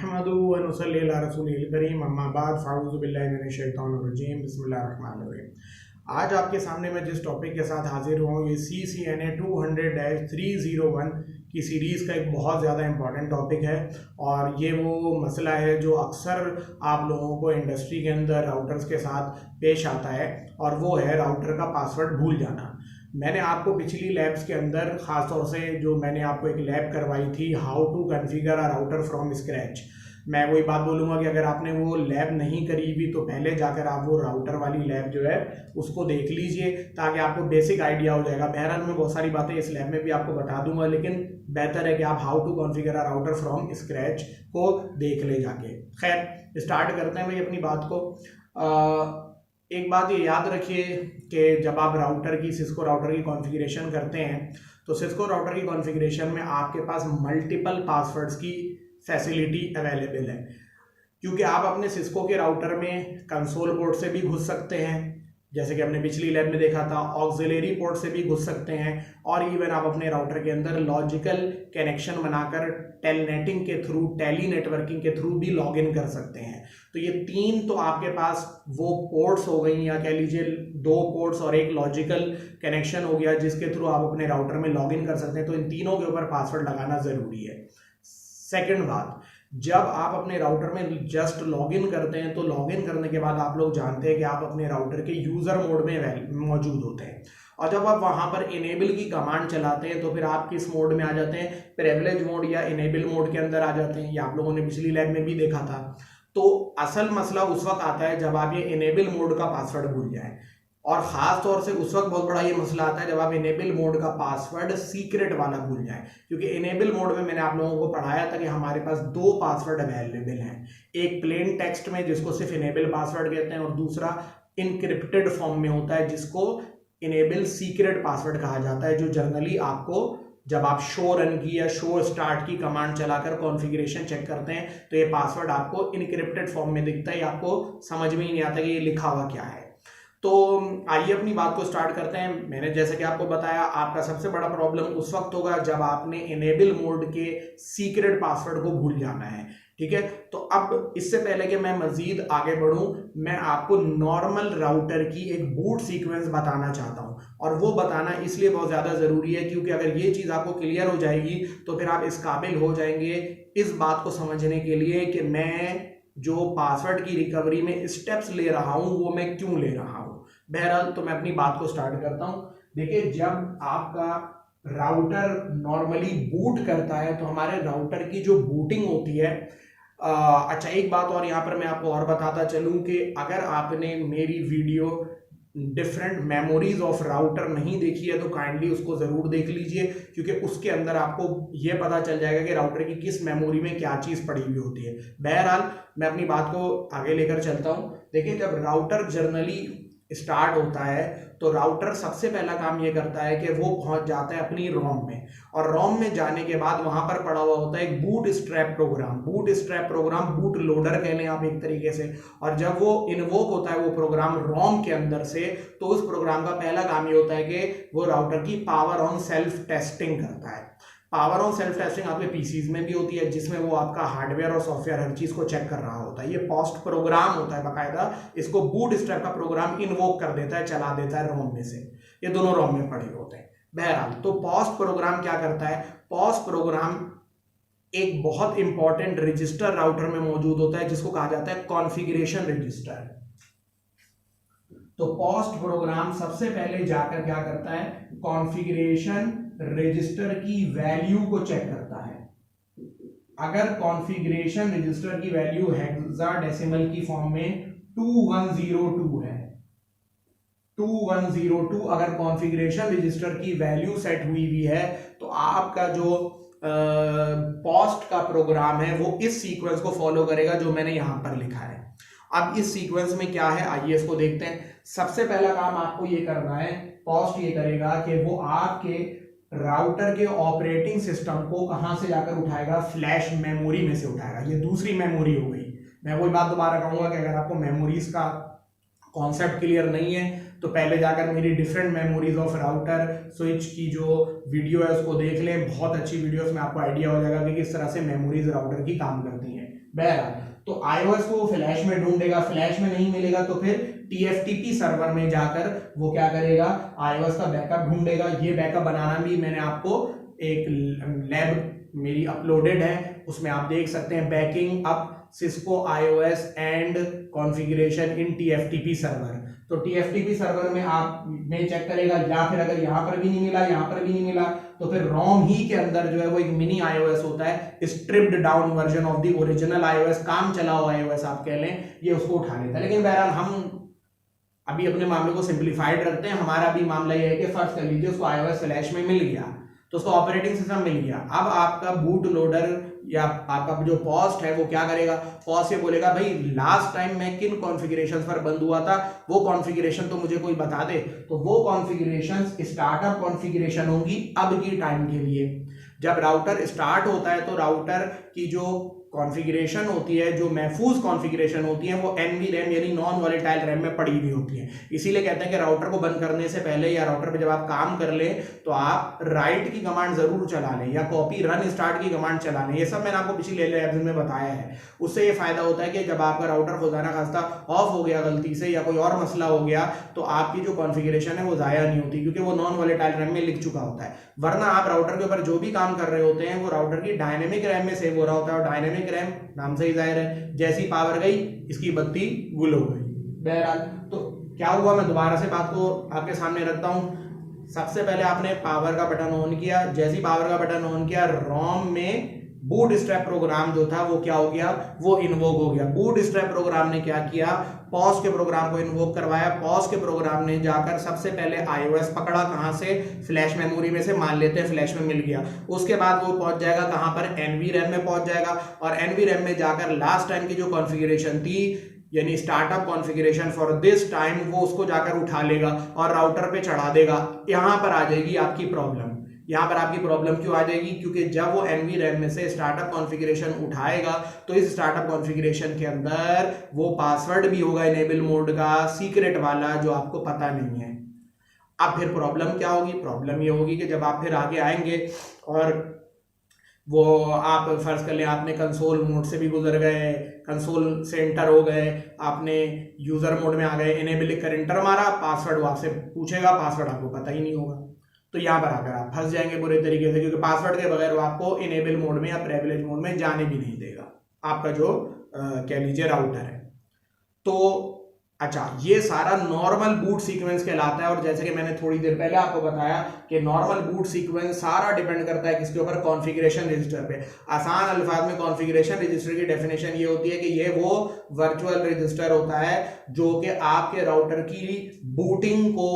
नहमदुहु व नुसल्ली अला रसूलिल करीम अम्मा बाद फ़अऊज़ु बिल्लाहि मिनश शैतानिर रजीम बिस्मिल्लाहिर रहमानिर रहीम। आज आपके सामने मैं जिस टॉपिक के साथ हाजिर हुआ हूँ ये CCNA 200-301 की सीरीज़ का एक बहुत ज़्यादा इम्पॉर्टेंट टॉपिक है और ये वो मसला है जो अक्सर आप लोगों को इंडस्ट्री के अंदर राउटर्स के साथ पेश आता है और वो है राउटर का पासवर्ड भूल जाना। मैंने आपको पिछली लैब्स के अंदर ख़ास तौर से जो मैंने आपको एक लैब करवाई थी how to configure a router from scratch, मैं वही बात बोलूँगा कि अगर आपने वो लैब नहीं करी हुई तो पहले जाकर आप वो राउटर वाली लैब जो है उसको देख लीजिए ताकि आपको बेसिक आइडिया हो जाएगा। बहरहाल मैं बहुत सारी बातें इस लैब में भी आपको बता दूंगा, लेकिन बेहतर है कि आप how to configure a router from scratch को देख ले जाके। खैर स्टार्ट करते हैं भाई अपनी बात को। एक बात ये याद रखिए कि जब आप राउटर की सिस्को राउटर की कॉन्फ़िगरेशन करते हैं तो सिस्को राउटर की कॉन्फ़िगरेशन में आपके पास मल्टीपल पासवर्ड्स की फैसिलिटी अवेलेबल है, क्योंकि आप अपने सिस्को के राउटर में कंसोल पोर्ट से भी घुस सकते हैं, जैसे कि हमने पिछली लैब में देखा था, ऑक्सिलरी पोर्ट से भी घुस सकते हैं और इवन आप अपने राउटर के अंदर लॉजिकल कनेक्शन बनाकर टेलनेटिंग के थ्रू, टेली नेटवर्किंग के थ्रू भी लॉग इन कर सकते हैं। तो ये तीन तो आपके पास वो पोर्ट्स हो गई, या कह लीजिए दो पोर्ट्स और एक लॉजिकल कनेक्शन हो गया जिसके थ्रू आप अपने राउटर में लॉग इन कर सकते हैं। तो इन तीनों के ऊपर पासवर्ड लगाना ज़रूरी है। सेकेंड बात, जब आप अपने राउटर में जस्ट लॉगिन करते हैं तो लॉगिन करने के बाद आप लोग जानते हैं कि आप अपने राउटर के यूज़र मोड में मौजूद होते हैं और जब आप वहां पर इनेबल की कमांड चलाते हैं तो फिर आप किस मोड में आ जाते हैं, प्रिविलेज मोड या इनेबल मोड के अंदर आ जाते हैं। ये आप लोगों ने पिछली लैब में भी देखा था। तो असल मसला उस वक्त आता है जब आप ये इनेबल मोड का पासवर्ड भूल जाएं, और ख़ास तौर से उस वक्त बहुत बड़ा ये मसला आता है जब आप इनेबल मोड का पासवर्ड सीक्रेट वाला भूल जाएं, क्योंकि इनेबल मोड में मैंने आप लोगों को पढ़ाया था कि हमारे पास दो पासवर्ड अवेलेबल हैं, एक प्लेन टेक्स्ट में जिसको सिर्फ इनेबल पासवर्ड कहते हैं और दूसरा इनक्रिप्टेड फॉर्म में होता है जिसको इनेबल सीक्रेट पासवर्ड कहा जाता है, जो जनरली आपको जब आप शो रन की या शो स्टार्ट की कमांड चलाकर कॉन्फ़िगरेशन चेक करते हैं तो ये पासवर्ड आपको इनक्रिप्टेड फॉर्म में दिखता है, आपको समझ में ही नहीं आता कि ये लिखा हुआ क्या है। तो आइए अपनी बात को स्टार्ट करते हैं। मैंने जैसे कि आपको बताया, आपका सबसे बड़ा प्रॉब्लम उस वक्त होगा जब आपने इनेबल मोड के सीक्रेट पासवर्ड को भूल जाना है, ठीक है। तो अब इससे पहले कि मैं मजीद आगे बढ़ूं, मैं आपको नॉर्मल राउटर की एक बूट सीक्वेंस बताना चाहता हूं, और वो बताना इसलिए बहुत ज़्यादा ज़रूरी है क्योंकि अगर ये चीज़ आपको क्लियर हो जाएगी तो फिर आप इस काबिल हो जाएंगे इस बात को समझने के लिए कि मैं जो पासवर्ड की रिकवरी में स्टेप्स ले रहा हूं वो मैं क्यों ले रहा हूं। बहरहाल तो मैं अपनी बात को स्टार्ट करता हूं। देखिए, जब आपका राउटर नॉर्मली बूट करता है तो हमारे राउटर की जो बूटिंग होती है, अच्छा एक बात और यहाँ पर मैं आपको और बताता चलूं कि अगर आपने मेरी video different memories of router नहीं देखी है तो काइंडली उसको ज़रूर देख लीजिए, क्योंकि उसके अंदर आपको ये पता चल जाएगा कि राउटर की किस मेमोरी में क्या चीज़ पड़ी हुई होती है। बहरहाल मैं अपनी बात को आगे लेकर चलता हूँ। देखिए, जब राउटर जर्नली स्टार्ट होता है तो राउटर सबसे पहला काम ये करता है कि वो पहुंच जाता है अपनी रोम में, और रोम में जाने के बाद वहां पर पड़ा हुआ होता है एक bootstrap program. Bootstrap program boot loader कह लें आप एक तरीके से, और जब वो इन्वोक होता है वो प्रोग्राम रोम के अंदर से, तो उस प्रोग्राम का पहला काम ये होता है कि वो राउटर की पावर ऑन सेल्फ टेस्टिंग करता है। पावर ऑन सेल्फ टेस्टिंग आपके पीसीज में भी होती है जिसमें वो आपका हार्डवेयर और सॉफ्टवेयर हर चीज को चेक कर रहा होता है। ये पोस्ट प्रोग्राम होता है बाकायदा, इसको बूट स्ट्रैप का प्रोग्राम इन्वोक कर देता है, चला देता है रोम में से। ये दोनों रोम में पड़े होते हैं। बहरहाल तो पोस्ट प्रोग्राम क्या करता है, पोस्ट प्रोग्राम एक बहुत इंपॉर्टेंट रजिस्टर राउटर में मौजूद होता है जिसको कहा जाता है कॉन्फ़िगरेशन रजिस्टर। तो पोस्ट प्रोग्राम सबसे पहले जाकर क्या करता है, कॉन्फ़िगरेशन रजिस्टर की वैल्यू को चेक करता है। अगर कॉन्फ़िगरेशन रजिस्टर की वैल्यू हेक्साडेसिमल की फॉर्म में 2102 है, 2102 अगर कॉन्फ़िगरेशन रजिस्टर की वैल्यू सेट हुई हुई है तो आपका जो पोस्ट का प्रोग्राम है वो इस सीक्वेंस को फॉलो करेगा जो मैंने यहां पर लिखा है। अब इस सीक्वेंस में क्या है, आइए इसको देखते हैं। सबसे पहला काम आपको ये करना है, पोस्ट ये करेगा कि वो आपके राउटर के ऑपरेटिंग सिस्टम को कहां से जाकर उठाएगा, फ्लैश मेमोरी में से उठाएगा। ये दूसरी मेमोरी हो गई। मैं वही बात दोबारा कहूंगा कि अगर आपको मेमोरीज का कॉन्सेप्ट क्लियर नहीं है तो पहले जाकर मेरी different memories of router switch की जो वीडियो है उसको देख लें। बहुत अच्छी वीडियोस में आपको आइडिया हो जाएगा कि किस तरह से मेमोरीज राउटर की काम करती हैं। बहरहाल तो iOS को फ्लैश में ढूंढेगा, फ्लैश में नहीं मिलेगा तो फिर TFTP सर्वर में जाकर वो क्या करेगा, iOS का बैकअप ढूंढेगा। ये बैकअप बनाना भी मैंने आपको एक लैब मेरी अपलोडेड है, उसमें आप देख सकते हैं, banking up Cisco iOS and configuration in TFTP server. तो TFTP सर्वर में आप में चेक करेगा, या फिर अगर यहाँ पर भी नहीं मिला, यहाँ पर भी नहीं मिला, तो फिर रोम ही के अंदर जो है वो एक मिनी iOS होता है, stripped down version of the original iOS, काम चला हुआ iOS आप कह लें, ये उसको उठा लेता है। लेकिन बहरहाल हम अभी अपने मामले को सिंप्लीफाइड रखते हैं। हमारा भी मामला यह है कि फर्ज कर लीजिए उसको iOS फ्लैश में मिल गया, तो उसको ऑपरेटिंग सिस्टम मिल गया। अब आपका बूट लोडर या आपका जो पॉस्ट है वो क्या करेगा, पॉस्ट ये बोलेगा भाई लास्ट टाइम मैं किन कॉन्फ़िगरेशंस पर बंद हुआ था, वो कॉन्फ़िगरेशन तो मुझे कोई बता दे। तो वो कॉन्फ़िगरेशंस स्टार्टअप कॉन्फ़िगरेशन होंगी अब की टाइम के लिए। जब राउटर स्टार्ट होता है तो राउटर की जो कॉन्फ़िगरेशन होती है, जो महफूज कॉन्फ़िगरेशन होती है, वो एनवी रैम यानी नॉन वॉलेटाइल रैम में पड़ी हुई होती है। इसीलिए कहते हैं कि राउटर को बंद करने से पहले या राउटर पे जब आप काम कर ले तो आप राइट की कमांड जरूर चला लें या कॉपी रन स्टार्ट की कमांड चला लें। ये सब मैंने आपको पिछले लेक्चर में बताया है। उससे ये फायदा होता है कि जब आपका राउटर खुदा ना खास्ता ऑफ हो गया गलती से या कोई और मसला हो गया तो आपकी जो कॉन्फ़िगरेशन है वो ज़ाया नहीं होती, क्योंकि वो नॉन वॉलेटाइल रैम में लिख चुका होता है। वरना आप राउटर के ऊपर जो भी काम कर रहे होते हैं वो राउटर की डायनेमिक रैम में सेव हो रहा होता है, और डायनेमिक रैम नाम से ही जाहिर है, जैसी पावर गई इसकी बत्ती गुल हो गई। बहरहाल तो क्या हुआ, मैं दोबारा से बात को आपके सामने रखता हूं। सबसे पहले आपने पावर का बटन ऑन किया, जैसी पावर का बटन ऑन किया रोम में बूटस्ट्रैप प्रोग्राम जो था वो क्या हो गया, वो इन्वोक हो गया। बूटस्ट्रैप प्रोग्राम ने क्या किया, पॉज के प्रोग्राम को इन्वोक करवाया। पॉज के प्रोग्राम ने जाकर सबसे पहले iOS पकड़ा, कहां से, फ्लैश मेमोरी में से, मान लेते हैं फ्लैश में मिल गया। उसके बाद वो पहुंच जाएगा कहां पर, एनवी रैम में पहुंच जाएगा, और एनवी रैम में जाकर लास्ट टाइम की जो कॉन्फ़िगरेशन थी यानी startup configuration for this time, वो उसको जाकर उठा लेगा और राउटर पे चढ़ा देगा। यहां पर आ जाएगी आपकी प्रॉब्लम। यहां पर आपकी प्रॉब्लम क्यों आ जाएगी, क्योंकि जब वो एनवी रैम में से स्टार्टअप कॉन्फ़िगरेशन उठाएगा तो इस स्टार्टअप कॉन्फ़िगरेशन के अंदर वो पासवर्ड भी होगा इनेबल मोड का, सीक्रेट वाला, जो आपको पता नहीं है। अब फिर प्रॉब्लम क्या होगी, प्रॉब्लम ये होगी कि जब आप फिर आगे आएंगे और वो आप फर्ज कर लें आपने कंसोल मोड से भी गुजर गए, कंसोल से एंटर हो गए, आपने यूजर मोड में आ गए, इनेबल कर एंटर मारा, पासवर्ड वो आपसे पूछेगा, पासवर्ड आपको पता ही नहीं होगा, तो यहां पर आकर आप फंस जाएंगे बुरे तरीके से, क्योंकि पासवर्ड के बगैर वो आपको इनेबल मोड में या प्रिविलेज मोड में जाने भी नहीं देगा आपका जो कह लीजिए राउटर है। तो अच्छा, ये सारा नॉर्मल बूट सीक्वेंस कहलाता है। और जैसे कि मैंने थोड़ी देर पहले आपको बताया कि नॉर्मल बूट सीक्वेंस सारा डिपेंड करता है किसके ऊपर, कॉन्फ़िगरेशन रजिस्टर पे। आसान अल्फाज में कॉन्फ़िगरेशन रजिस्टर की डेफिनेशन ये होती है कि ये वो वर्चुअल रजिस्टर होता है जो कि आपके राउटर की बूटिंग को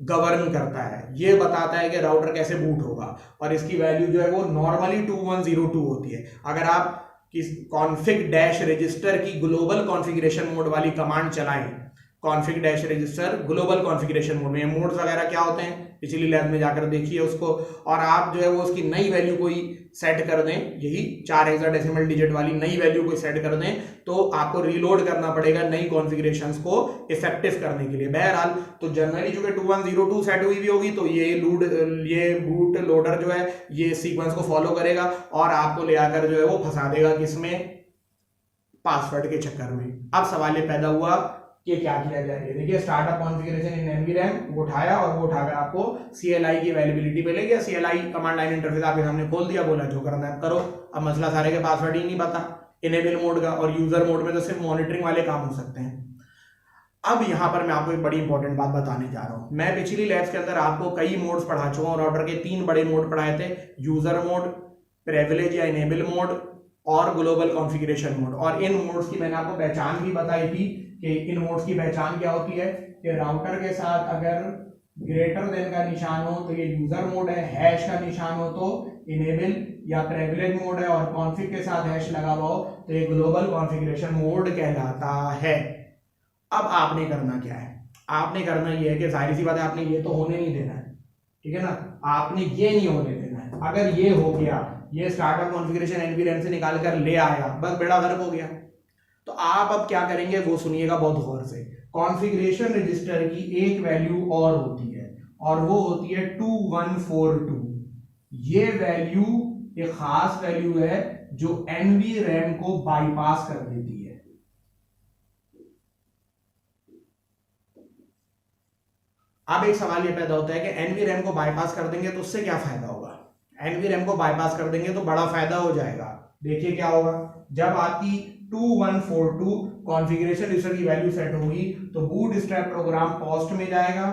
गवर्न करता है, ये बताता है कि राउटर कैसे बूट होगा, और इसकी वैल्यू जो है वो नॉर्मली 2102 होती है। अगर आप किस कॉन्फिग डैश रजिस्टर की ग्लोबल कॉन्फ़िगरेशन मोड वाली कमांड चलाएं, config dash register global configuration mode में, मोड्स वगैरह क्या होते हैं पिछली लैब में जाकर देखिए उसको, और आप जो है वो उसकी नई वैल्यू कोई सेट कर दें, यही 4 हेक्साडेसिमल डिजिट वाली नई वैल्यू कोई सेट कर दें, तो आपको रीलोड करना पड़ेगा नई कॉन्फ़िगरेशंस को इफेक्टिव करने के लिए। बहरहाल तो जनरली जो कि 2102 सेट हुई भी होगी, तो ये बूट लोडर जो है ये सीक्वेंस को फॉलो करेगा और आपको ले आकर जो है वो फंसा देगा किसमें, पासवर्ड के चक्कर में। अब सवाल ये पैदा हुआ कि क्या किया जाए। देखिए स्टार्टअप कॉन्फ़िगरेशन इन एनवी रैम वो उठाया और वो उठाकर आपको CLI की अवेलेबिलिटी पे ले गया। CLI कमांड लाइन इंटरफेस आपके सामने खोल दिया, बोला जो करना है करो। अब मसला सारे के पासवर्ड ही नहीं पता इनेबल मोड का, और यूजर मोड में तो सिर्फ मॉनिटरिंग वाले काम हो सकते हैं। अब यहां पर मैं आपको एक बड़ी इंपॉर्टेंट बात बताने जा रहा हूं। मैं पिछली लैब्स के अंदर आपको कई मोड्स पढ़ा चुका हूं, राउटर के 3 बड़े मोड पढ़ाए थे, यूजर मोड, प्रिविलेज या इनेबल मोड और ग्लोबल कॉन्फ़िगरेशन मोड। और इन मोड्स की मैंने आपको पहचान भी बताई थी कि इन मोड्स की पहचान क्या होती है कि राउटर के साथ अगर ग्रेटर देन का निशान हो तो ये यूजर मोड है, हैश का निशान हो तो इनेबल या प्रिविलेज मोड है, और कॉन्फ़िग के साथ हैश लगा हुआ हो तो ये ग्लोबल कॉन्फ़िगरेशन मोड कहलाता है। अब आपने करना क्या है, आपने करना ये है कि जाहिर सी बात है आपने ये तो होने नहीं देना है, ठीक है ना, आपने ये नहीं होने देना है। अगर ये हो गया, ये स्टार्टअप कॉन्फ़िगरेशन एनवी रैम से निकाल कर ले आया, बस बेड़ा गर्क हो गया। तो आप अब क्या करेंगे वो सुनिएगा बहुत गौर से। कॉन्फ़िगरेशन रजिस्टर की एक वैल्यू और होती है, और वो होती है 2142। ये वैल्यू एक खास वैल्यू है जो एनवी रैम को बाईपास कर देती है। अब एक सवाल ये पैदा होता है कि एनवी रैम को बाईपास कर देंगे तो उससे क्या फायदा होगा? एनवी रैम को बाईपास कर देंगे तो बड़ा फायदा हो जाएगा। देखिए क्या होगा, जब आपकी 2142 कॉन्फ़िगरेशन रजिस्टर की वैल्यू सेट होगी तो बूटस्ट्रैप प्रोग्राम पॉस्ट में जाएगा,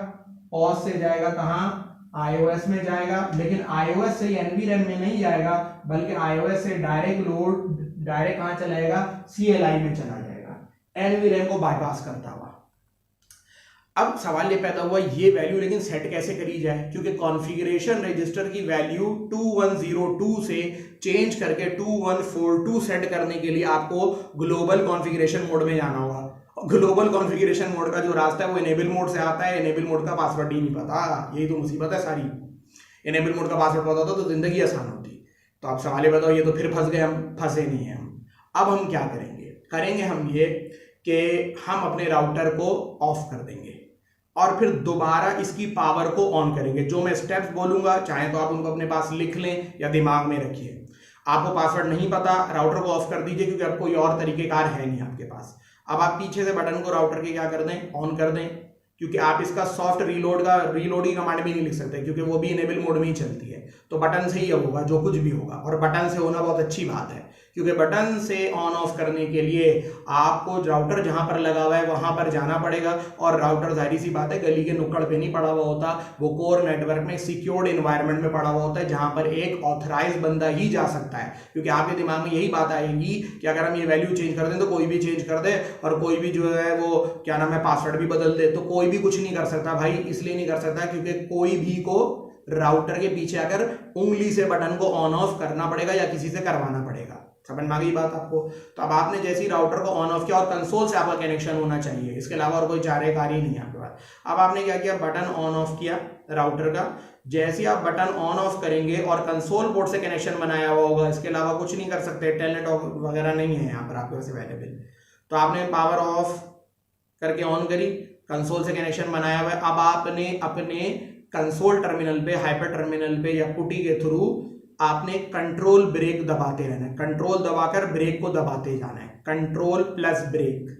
पॉस्ट से जाएगा कहां, आईओएस में जाएगा, लेकिन आईओएस से एनवी रैम में नहीं जाएगा बल्कि आईओएस से डायरेक्ट कहां चला जाएगा, सीएलआई में चला जाएगा, एनवी रैम को बाईपास करता हुआ। अब सवाल ये पैदा हुआ ये वैल्यू लेकिन सेट कैसे करी जाए, क्योंकि कॉन्फ़िगरेशन रजिस्टर की वैल्यू 2102 से चेंज करके 2142 सेट करने के लिए आपको ग्लोबल कॉन्फ़िगरेशन मोड में जाना होगा। ग्लोबल कॉन्फ़िगरेशन मोड का जो रास्ता है वो इनेबल मोड से आता है। इनेबल मोड का पासवर्ड ही नहीं पता, यही तो मुसीबत है सारी। इनेबल मोड का पासवर्ड पता होता तो जिंदगी आसान होती। तो आप सवाल ये बताओ, ये तो फिर फंस गए हम, फंसे नहीं है हम। अब हम क्या करेंगे हम ये कि हम अपने राउटर को ऑफ कर देंगे और फिर दोबारा इसकी पावर को ऑन करेंगे। जो मैं स्टेप्स बोलूंगा चाहे तो आप उनको अपने पास लिख लें या दिमाग में रखिए। आपको पासवर्ड नहीं पता, राउटर को ऑफ कर दीजिए, क्योंकि अब कोई और तरीकेकार है नहीं आपके पास। अब आप पीछे से बटन को राउटर के क्या कर दें, ऑन कर दें, क्योंकि आप इसका सॉफ्ट रीलोड की कमांड भी नहीं लिख सकते, क्योंकि वो भी इनेबल मोड में ही चलती है। तो बटन से ही अब होगा जो कुछ भी होगा, और बटन से होना बहुत अच्छी बात है, क्योंकि बटन से ऑन ऑफ करने के लिए आपको राउटर जहां पर लगा हुआ है वहां पर जाना पड़ेगा। और राउटर जाहिर सी बात है गली के नुक्कड़ पे नहीं पड़ा हुआ होता, वो कोर नेटवर्क में सिक्योर्ड एनवायरनमेंट में पड़ा हुआ होता है, जहां पर एक ऑथराइज बंदा ही जा सकता है। क्योंकि आपके दिमाग में यही बात आएगी कि अगर हम ये वैल्यू चेंज कर दें तो कोई भी चेंज कर दे और कोई भी जो है वो क्या नाम है पासवर्ड भी बदल दे, तो कोई भी कुछ नहीं कर सकता भाई। इसलिए नहीं कर सकता क्योंकि कोई भी को राउटर के पीछे आकर उंगली से बटन को ऑन ऑफ करना पड़ेगा या किसी से करवाना पड़ेगा। समझ में आ गई बात आपको? तो अब आपने जैसे ही राउटर को ऑन ऑफ किया, और कंसोल से आपका कनेक्शन होना चाहिए, इसके अलावा और कोई कार्यकारी नहीं है आपके पास। अब आपने क्या किया, बटन ऑन ऑफ किया राउटर का। जैसे ही आप बटन ऑन ऑफ करेंगे और कंसोल पोर्ट से कनेक्शन बनाया हुआ होगा, इसके अलावा कुछ नहीं कर सकते, टेलनेट वगैरह नहीं है यहाँ पर आपके पास अवेलेबल, तो आपने पावर ऑफ करके ऑन करी, कंसोल से कनेक्शन बनाया हुआ है। अब आपने अपने कंसोल टर्मिनल पे, हाइपर टर्मिनल पे या पुटी के थ्रू आपने कंट्रोल ब्रेक दबाते रहना है। कंट्रोल दबाकर ब्रेक को दबाते जाना है, कंट्रोल प्लस ब्रेक।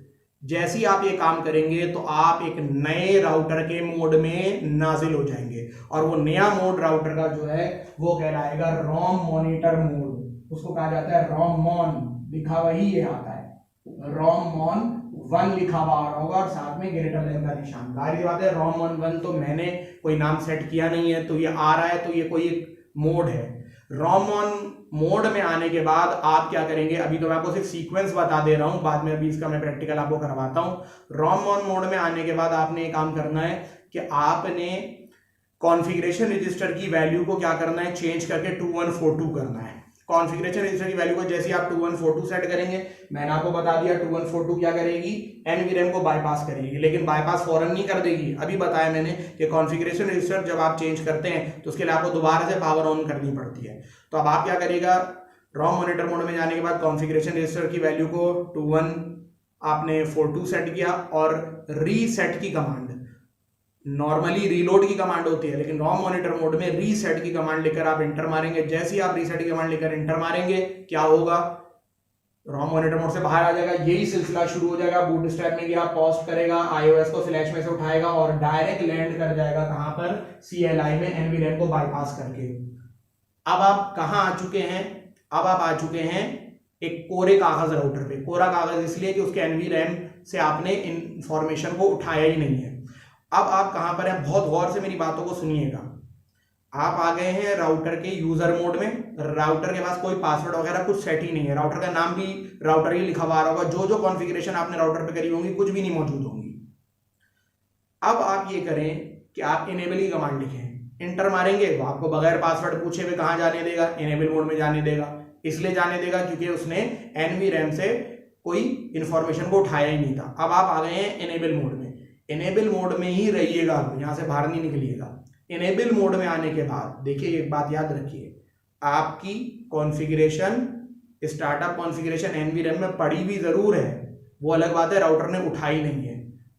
जैसे ही आप ये काम करेंगे तो आप एक नए राउटर के मोड में नाजिल हो जाएंगे, और वो नया मोड राउटर का जो है वो कहलाएगा रोम मॉनिटर मोड। उसको कहा जाता है रोम मॉन, लिखा हुआ ही ये आता है, रोम मॉन 1 लिखा हुआ होगा और साथ में ग्रेटर देन का निशान। जाहिर बात है रोम मॉन 1 तो मैंने कोई नाम सेट किया नहीं है, तो ये आ रहा है तो ये कोई एक मोड है। रोम ऑन मोड में आने के बाद आप क्या करेंगे, अभी तो मैं आपको सिर्फ सीक्वेंस बता दे रहा हूं, बाद में अभी इसका मैं प्रैक्टिकल आपको करवाता हूं। रोम ऑन मोड में आने के बाद आपने काम करना है कि आपने कॉन्फ़िगरेशन रजिस्टर की वैल्यू को क्या करना है, चेंज करके 2142 करना है। कॉन्फ़िगरेशन रजिस्टर की वैल्यू को जैसे आप 2142 सेट करेंगे, मैंने आपको बता दिया 2142 क्या करेगी, एनवीरैम को बाईपास करेगी, लेकिन बाईपास फौरन नहीं कर देगी। अभी बताया मैंने कि कॉन्फ़िगरेशन रजिस्टर जब आप चेंज करते हैं तो उसके लिए आपको दोबारा से पावर ऑन करनी पड़ती है। तो अब आप क्या करिएगा, रोम मॉनिटर मोड में जाने के बाद कॉन्फ़िगरेशन रजिस्टर की वैल्यू को 2142 सेट किया, और रीसेट की कमांड, नॉर्मली रीलोड की कमांड होती है, लेकिन रोम मॉनिटर मोड में रीसेट की कमांड लिखकर आप इंटर मारेंगे। जैसे ही आप रीसेट की कमांड लिखकर इंटर मारेंगे, क्या होगा, रोम मॉनिटर मोड से बाहर आ जाएगा, यही सिलसिला शुरू हो जाएगा। बूटस्ट्रैप में गया, पॉस्ट करेगा, आईओएस को फ्लैश में से उठाएगा और डायरेक्ट लैंड कर जाएगा कहां पर, सीएलआई में, एनवीरैम को बाईपास करके। अब आप कहां आ चुके हैं, अब आप आ चुके हैं एक कोरे कागज राउटर पे। कोरा कागज इसलिए कि उसके एनवीरैम से आपने इंफॉर्मेशन को उठाया ही नहीं है। अब आप कहां पर हैं, बहुत गौर से मेरी बातों को सुनिएगा। आप आ गए हैं राउटर के यूजर मोड में। राउटर के पास कोई पासवर्ड वगैरह कुछ सेट ही नहीं है, राउटर का नाम भी राउटर ही लिखा हुआ होगा, जो जो कॉन्फ़िगरेशन आपने राउटर पे करी होंगी कुछ भी नहीं मौजूद होंगी। अब आप ये करें कि आप इनेबल की कमांड लिखें, इंटर मारेंगे, वो आपको बगैर पासवर्ड पूछे हुए कहां जाने देगा, इनेबल मोड में जाने देगा। इसलिए जाने देगा क्योंकि उसने एनवीरैम से कोई इंफॉर्मेशन को उठाया ही नहीं था। अब आप आ गए हैं इनेबल मोड में। इनेबल मोड में ही रहिएगा, यहां से बाहर नहीं निकलिएगा। इनेबल मोड में आने के बाद देखिए एक बात याद रखिए, आपकी कॉन्फ़िगरेशन, स्टार्टअप कॉन्फ़िगरेशन एनवीरैम में पड़ी भी जरूर है, वो अलग बात है, राउटर ने उठाई नहीं है।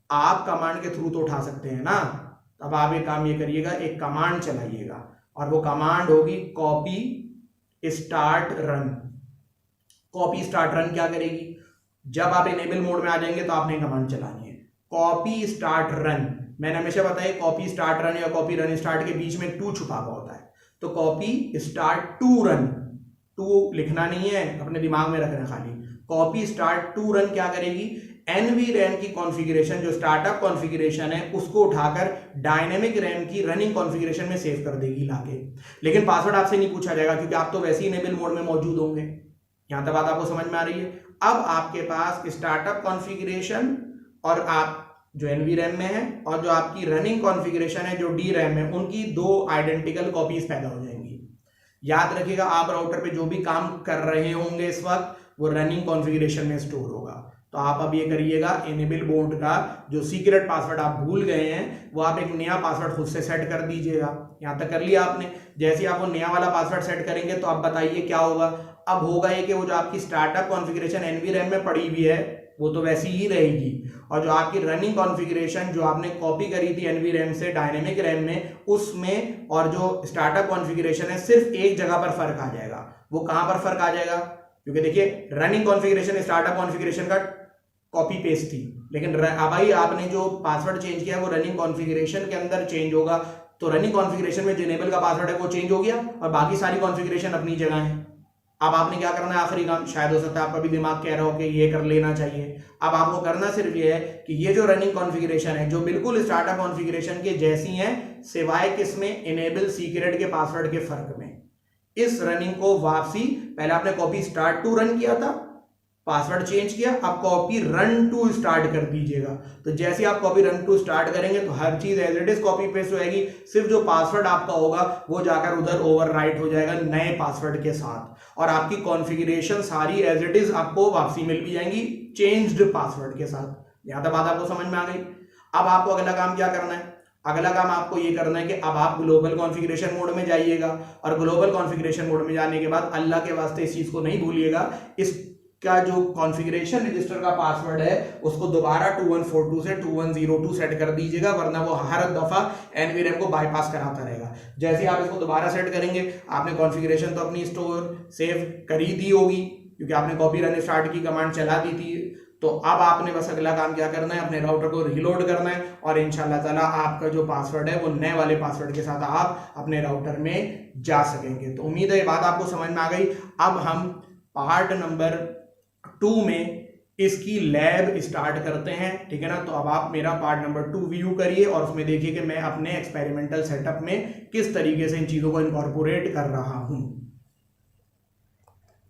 आप कमांड के थ्रू तो उठा सकते हैं ना। अब आप एक काम ये करिएगा, एक कमांड चलाइएगा, और वो कमांड होगी copy start run. Copy start run क्या करेगी, जब आप इनेबल मोड में आ जाएंगे तो आपने कमांड चलानी है कॉपी स्टार्ट रन। मैंने हमेशा बताया कॉपी स्टार्ट रन या कॉपी रन स्टार्ट के बीच में 2 छुपा हुआ होता है, तो कॉपी स्टार्ट टू रन, 2 लिखना नहीं है, अपने दिमाग में रखना खाली। कॉपी स्टार्ट टू रन क्या करेगी, NVRAM की कॉन्फ़िगरेशन जो स्टार्टअप कॉन्फ़िगरेशन है उसको उठाकर डायनेमिक रैम की रनिंग कॉन्फ़िगरेशन में सेव कर देगी लाके। लेकिन पासवर्ड आपसे नहीं पूछा जाएगा क्योंकि आप तो वैसे ही इनेबल मोड में मौजूद होंगे। यहां तक बात आपको समझ में आ रही है। अब आपके पास स्टार्टअप कॉन्फ़िगरेशन और आप जो NVRAM में है और जो आपकी रनिंग कॉन्फ़िगरेशन है जो DRAM है, उनकी 2 आइडेंटिकल कॉपीज पैदा हो जाएंगी। याद रखिएगा आप राउटर पे जो भी काम कर रहे होंगे इस वक्त वो रनिंग कॉन्फ़िगरेशन में स्टोर होगा। तो आप अब ये करिएगा, इनेबल मोड का जो सीक्रेट पासवर्ड आप भूल गए हैं वो आप एक नया पासवर्ड खुद से सेट कर दीजिएगा। यहां तक कर लिया आपने। जैसे ही आप वो नया वाला पासवर्ड सेट करेंगे तो आप बताइए क्या होगा। अब होगा ये कि वो जो आपकी स्टार्टअप कॉन्फ़िगरेशन NVRAM में पड़ी हुई है वो तो वैसी ही रहेगी, और जो आपकी रनिंग कॉन्फ़िगरेशन जो आपने कॉपी करी थी NVRAM से डायनेमिक रैम में, उसमें और जो स्टार्टअप कॉन्फ़िगरेशन है सिर्फ एक जगह पर फर्क आ जाएगा। वो कहां पर फर्क आ जाएगा, क्योंकि देखिए रनिंग कॉन्फ़िगरेशन स्टार्टअप कॉन्फ़िगरेशन का कॉपी पेस्ट थी, लेकिन अब भाई आपने जो पासवर्ड चेंज किया वो रनिंग कॉन्फ़िगरेशन के अंदर चेंज होगा। तो रनिंग कॉन्फ़िगरेशन में जो इनेबल का पासवर्ड है वो चेंज हो गया और बाकी सारी कॉन्फ़िगरेशन अपनी जगह है। अब आपने क्या करना है, आखिरी काम, शायद हो सकता है आपका भी दिमाग कह रहा हो कि ये कर लेना चाहिए। अब आपको करना सिर्फ ये है कि ये जो रनिंग कॉन्फ़िगरेशन है जो बिल्कुल स्टार्टअप कॉन्फ़िगरेशन के जैसी है, सिवाय किसमें, इनेबल सीक्रेट के पासवर्ड के फर्क में, इस रनिंग को वापसी, पहले आपने कॉपी स्टार्ट टू रन किया था, पासवर्ड चेंज किया, अब कॉपी रन टू स्टार्ट कर दीजिएगा। तो जैसे आप कॉपी रन टू स्टार्ट करेंगे तो हर चीज as it is copy paste हो जाएगी, सिर्फ जो पासवर्ड आपका होगा वो जाकर उधर ओवरराइट हो जाएगा नए पासवर्ड के साथ, और आपकी कॉन्फ़िगरेशन सारी एज इट इज आपको वापसी मिल भी जाएंगी चेंज्ड पासवर्ड के साथ। यहां तक बात आपको समझ में आ गई। अब आपको अगला काम क्या करना है, अगला काम आपको ये करना है कि अब आप ग्लोबल कॉन्फ़िगरेशन मोड में जाइएगा, और ग्लोबल कॉन्फ़िगरेशन मोड में जाने के बाद अल्लाह के वास्ते इस चीज को नहीं भूलिएगा, इसका जो कॉन्फ़िगरेशन रजिस्टर का पासवर्ड है उसको दोबारा 2142 से 2102 सेट कर दीजिएगा, वरना वो हर दफा NVRAM को बाईपास कराता रहेगा। जैसे ही आप इसको दोबारा सेट करेंगे, आपने कॉन्फ़िगरेशन तो अपनी स्टोर सेव करी दी होगी क्योंकि आपने कॉपी रन स्टार्ट की कमांड चला दी थी। तो अब आपने बस अगला काम क्या करना है, अपने राउटर को रीलोड करना है, और इंशाल्लाह ताला आपका जो पासवर्ड है वो नए वाले पासवर्ड के साथ आप अपने राउटर में जा सकेंगे। तो उम्मीद है ये बात आपको समझ में आ गई। अब हम पार्ट नंबर 2 में इसकी लैब स्टार्ट करते हैं, ठीक है ना। तो अब आप मेरा पार्ट नंबर 2 व्यू करिए और उसमें देखिए कि मैं अपने एक्सपेरिमेंटल सेटअप में किस तरीके से इन चीज़ों को इनकॉर्पोरेट कर रहा हूं।